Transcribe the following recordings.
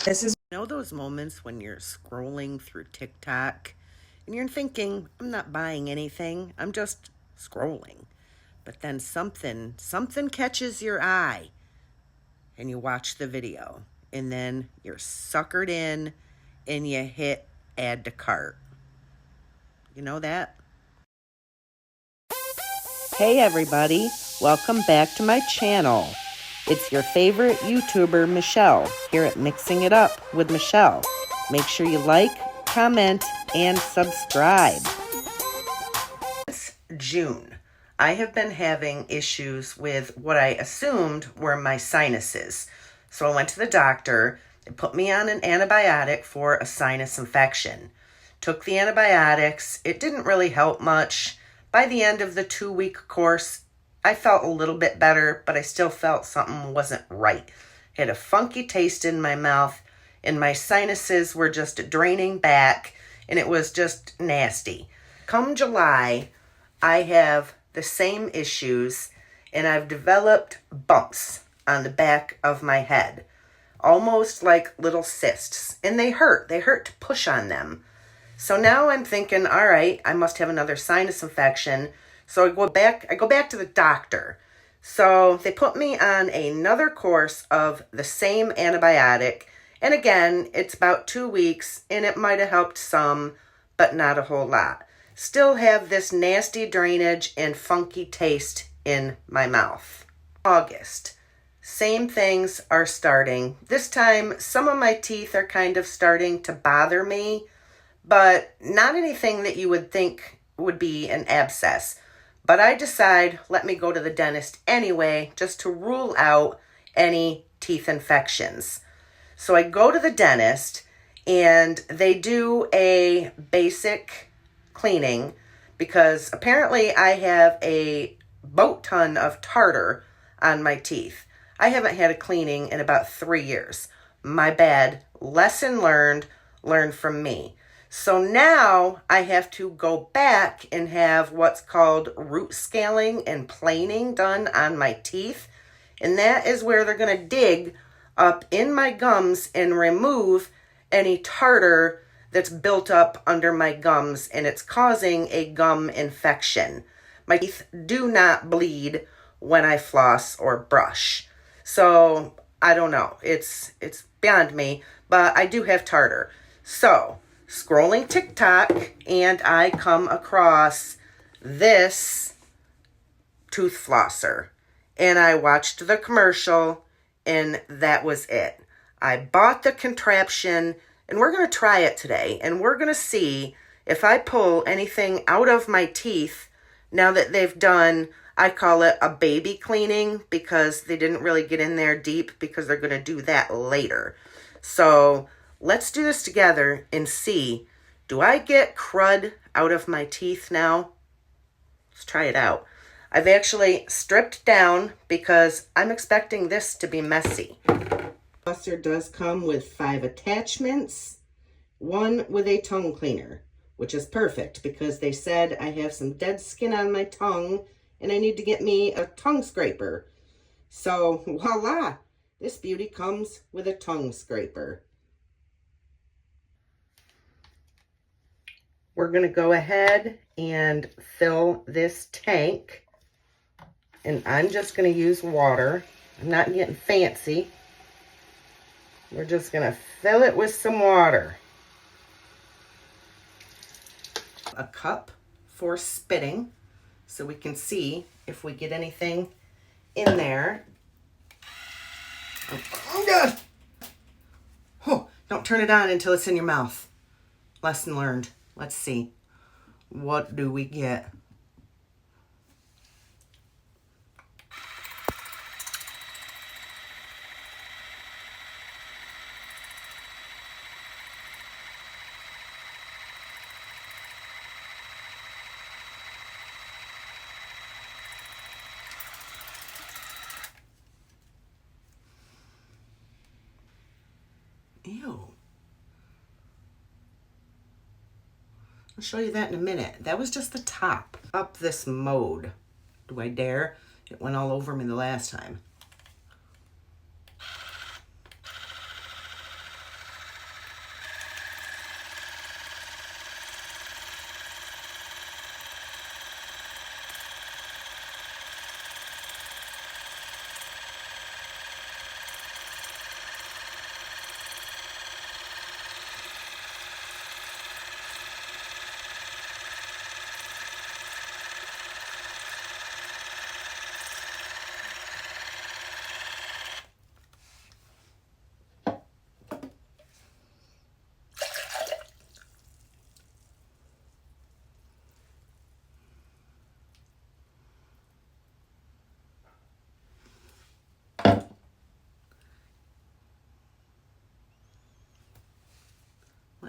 This is You know those moments when you're scrolling through TikTok and you're thinking, I'm not buying anything, I'm just scrolling. But then something catches your eye and you watch the video and then you're suckered in and you hit add to cart. You know that? Hey everybody, welcome back to my channel. It's your favorite YouTuber, Michelle, here at Mixing It Up with Michelle. Make sure you like, comment, and subscribe. Since June, I have been having issues with what I assumed were my sinuses. So I went to the doctor. They put me on an antibiotic for a sinus infection. Took the antibiotics. It didn't really help much. By the end of the 2-week course, I felt a little bit better, but I still felt something wasn't right. I had a funky taste in my mouth, and my sinuses were just draining back, and it was just nasty. Come July, I have the same issues, and I've developed bumps on the back of my head, almost like little cysts, and they hurt. They hurt to push on them. So now I'm thinking, all right, I must have another sinus infection. So I go back to the doctor. So they put me on another course of the same antibiotic. And again, it's about 2 weeks and it might have helped some, but not a whole lot. Still have this nasty drainage and funky taste in my mouth. August. Same things are starting. This time, some of my teeth are kind of starting to bother me, but not anything that you would think would be an abscess. But I decide, let me go to the dentist anyway, just to rule out any teeth infections. So I go to the dentist and they do a basic cleaning because apparently I have a boat ton of tartar on my teeth. I haven't had a cleaning in about 3 years. My bad. Lesson learned. Learn from me. So now I have to go back and have what's called root scaling and planing done on my teeth. And that is where they're going to dig up in my gums and remove any tartar that's built up under my gums, and it's causing a gum infection. My teeth do not bleed when I floss or brush. So I don't know. It's beyond me, but I do have tartar. So scrolling TikTok and I come across this tooth flosser and I watched the commercial and that was it. I bought the contraption and we're going to try it today and we're going to see if I pull anything out of my teeth now that they've done, I call it a baby cleaning because they didn't really get in there deep because they're going to do that later. So let's do this together and see, do I get crud out of my teeth now? Let's try it out. I've actually stripped down because I'm expecting this to be messy. Flosser does come with 5 attachments, 1 with a tongue cleaner, which is perfect because they said I have some dead skin on my tongue and I need to get me a tongue scraper. So voila, this beauty comes with a tongue scraper. We're going to go ahead and fill this tank. And I'm just going to use water. I'm not getting fancy. We're just going to fill it with some water. A cup for spitting so we can see if we get anything in there. Oh, don't turn it on until it's in your mouth. Lesson learned. Let's see. What do we get? Ew. I'll show you that in a minute. That was just the top. Up this mode. Do I dare? It went all over me the last time.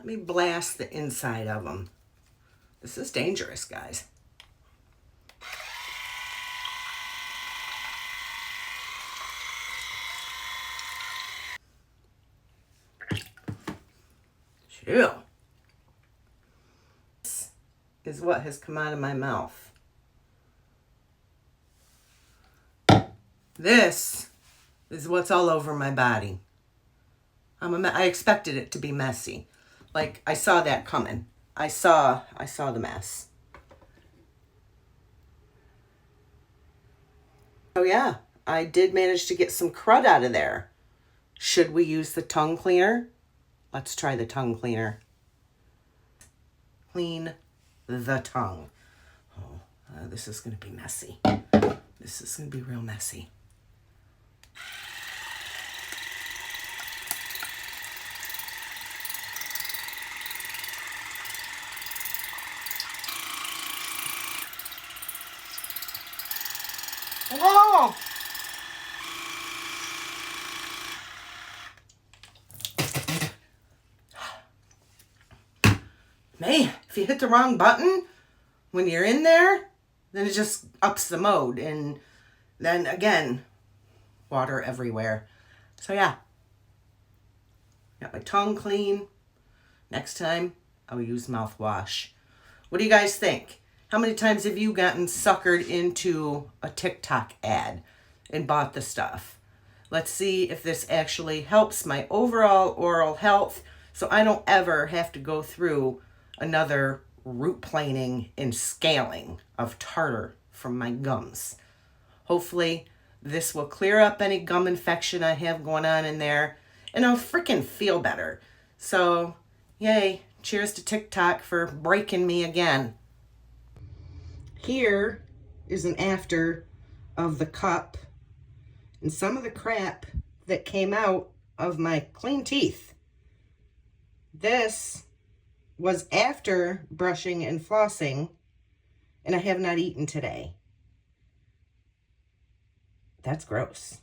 me blast the inside of them. This is dangerous, guys. Ew. This is what has come out of my mouth. This is what's all over my body. I expected it to be messy. Like, I saw that coming. I saw the mess. Oh yeah, I did manage to get some crud out of there. Should we use the tongue cleaner? Let's try the tongue cleaner. Clean the tongue. Oh, this is going to be messy. This is going to be real messy. Oh! Man, if you hit the wrong button when you're in there, then it just ups the mode. And then again, water everywhere. So yeah, got my tongue clean. Next time, I'll use mouthwash. What do you guys think? How many times have you gotten suckered into a TikTok ad and bought the stuff? Let's see if this actually helps my overall oral health so I don't ever have to go through another root planing and scaling of tartar from my gums. Hopefully, this will clear up any gum infection I have going on in there, and I'll freaking feel better. So, yay, cheers to TikTok for breaking me again. Here is an after of the cup and some of the crap that came out of my clean teeth. This was after brushing and flossing, and I have not eaten today. That's gross.